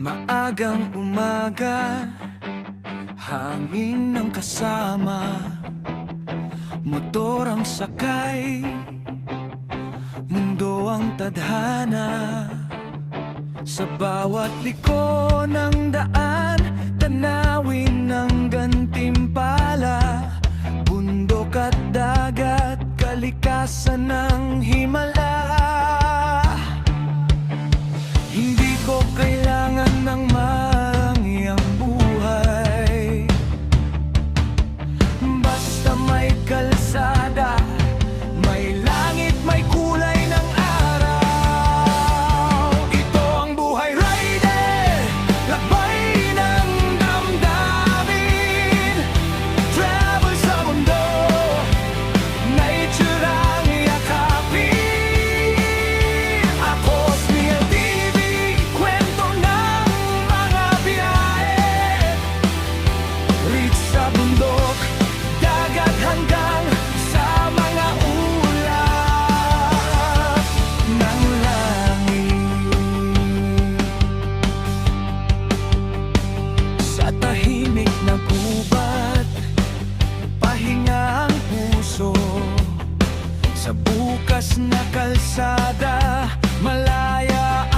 Maagang umaga, hangin ng kasama, motor ang sakay, mundo ang tadhana. Sa bawat liko ng daan, tanawin ng gantimpala, bundok at dagat, kalikasan ng himala. Hindi ko kailangan ng marangyang buhay, basta may kalsada, may langit, may kulay ng araw. Ito ang buhay rider, lakbay ng damdamin, travel sa mundo, nature ang yakapin. Ako si LTV, kwento ng mga biyahe, reach sa bundok, dagat hanggang sa mga ulap ng langit. Sa tahimik na gubat, pahinga ang puso. Sa bukas na kalsada, malaya